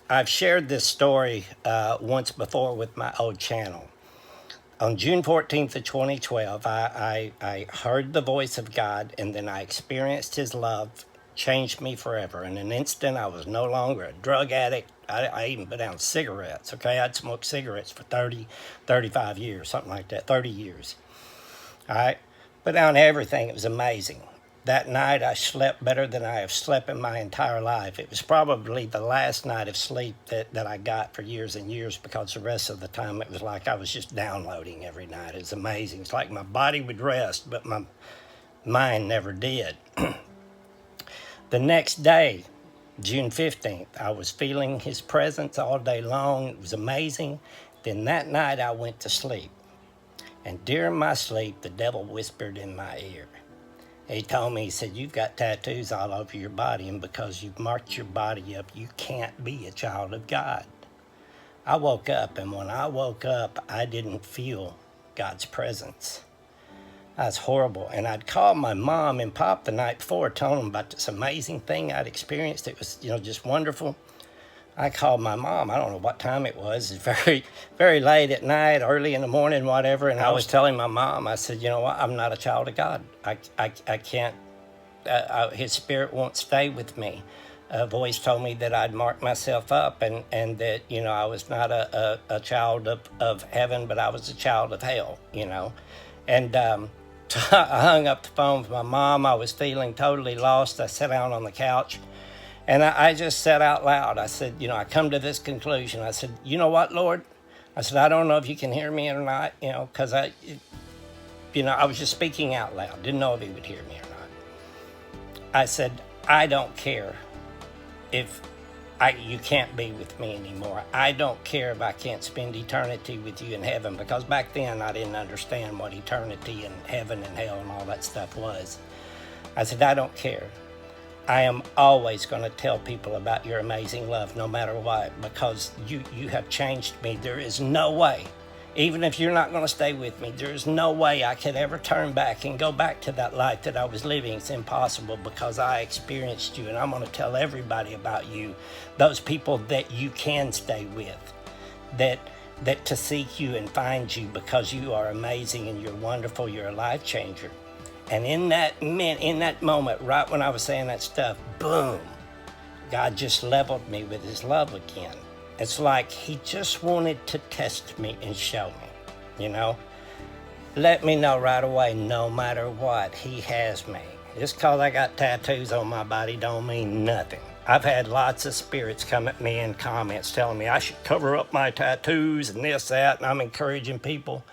I've shared this story once before with my old channel. On June 14th of 2012, I heard the voice of God, and then I experienced his love, changed me forever. In an instant, I was no longer a drug addict. I even put down cigarettes, okay? I'd smoked cigarettes for 30, 35 years, something like that, 30 years. All right? Put down everything. It was amazing. That night, I slept better than I have slept in my entire life. It was probably the last night of sleep that I got for years and years, because the rest of the time it was like I was just downloading every night. It was amazing. It's like my body would rest, but my mind never did. The next day, June 15th, I was feeling his presence all day long. It was amazing. Then that night, I went to sleep. And during my sleep, the devil whispered in my ear. He told me, he said, you've got tattoos all over your body, and because you've marked your body up, you can't be a child of God. I woke up, and when I woke up, I didn't feel God's presence. That's horrible. And I'd called my mom and pop the night before, telling them about this amazing thing I'd experienced. It was, just wonderful. I called my mom. I don't know what time it was. It's very, very late at night, early in the morning, whatever. And I was telling my mom, I said, you know what? I'm not a child of God. I can't, his spirit won't stay with me. A voice told me that I'd marked myself up, and that, I was not a child of heaven, but I was a child of hell, And so I hung up the phone with my mom. I was feeling totally lost. I sat down on the couch. And I just said out loud, I said, I come to this conclusion. I said, you know what, Lord? I said, I don't know if you can hear me or not, because I was just speaking out loud. Didn't know if he would hear me or not. I said, I don't care if you can't be with me anymore. I don't care if I can't spend eternity with you in heaven, because back then I didn't understand what eternity and heaven and hell and all that stuff was. I said, I don't care. I am always going to tell people about your amazing love, no matter what, because you have changed me. There is no way, even if you're not going to stay with me, there is no way I could ever turn back and go back to that life that I was living. It's impossible, because I experienced you, and I'm going to tell everybody about you, those people that you can stay with, that to seek you and find you, because you are amazing and you're wonderful, you're a life changer. And in that moment, right when I was saying that stuff, boom, God just leveled me with his love again. It's like he just wanted to test me and show me, Let me know right away, no matter what, he has me. Just because I got tattoos on my body don't mean nothing. I've had lots of spirits come at me in comments telling me I should cover up my tattoos and this, that, and I'm encouraging people.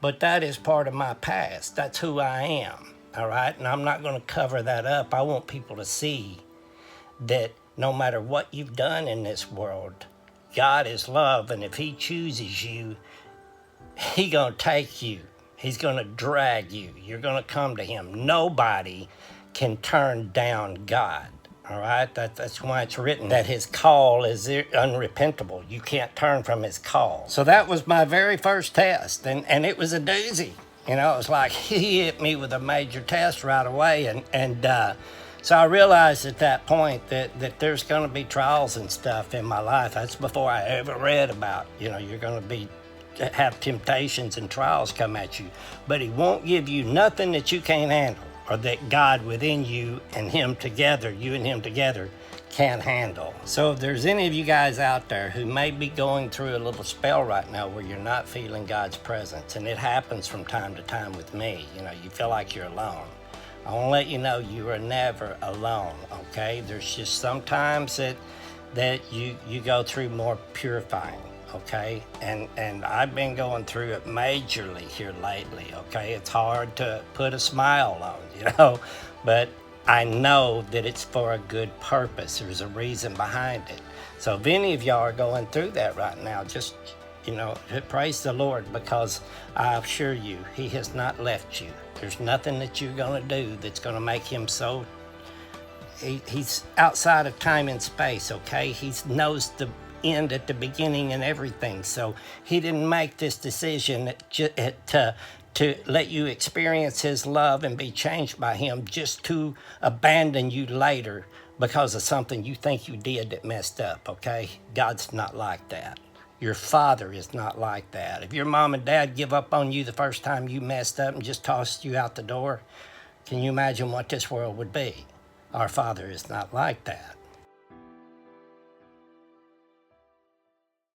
But that is part of my past. That's who I am. All right, and I'm not going to cover that up. I want people to see that no matter what you've done in this world, God is love, and if he chooses you, he's going to take you. He's going to drag you. You're going to come to him. Nobody can turn down God. All right, that's why it's written that his call is unrepentable. You can't turn from his call. So that was my very first test, and it was a doozy. It was like he hit me with a major test right away. And so I realized at that point that there's going to be trials and stuff in my life. That's before I ever read about, you're going to have temptations and trials come at you. But he won't give you nothing that you can't handle, or that God within you and him together, you and him together, can't handle. So if there's any of you guys out there who may be going through a little spell right now where you're not feeling God's presence, and it happens from time to time with me, you feel like you're alone, I want to let you know you are never alone, okay? There's just sometimes that you go through more purifying, okay? And I've been going through it majorly here lately, okay? It's hard to put a smile on, but I know that it's for a good purpose. There's a reason behind it. So if any of y'all are going through that right now, just, praise the Lord, because I assure you, he has not left you. There's nothing that you're going to do that's going to make him so... He's outside of time and space, okay? He knows the end at the beginning and everything. So he didn't make this decision to let you experience his love and be changed by him just to abandon you later because of something you think you did that messed up, okay? God's not like that. Your Father is not like that. If your mom and dad give up on you the first time you messed up and just tossed you out the door, can you imagine what this world would be? Our Father is not like that.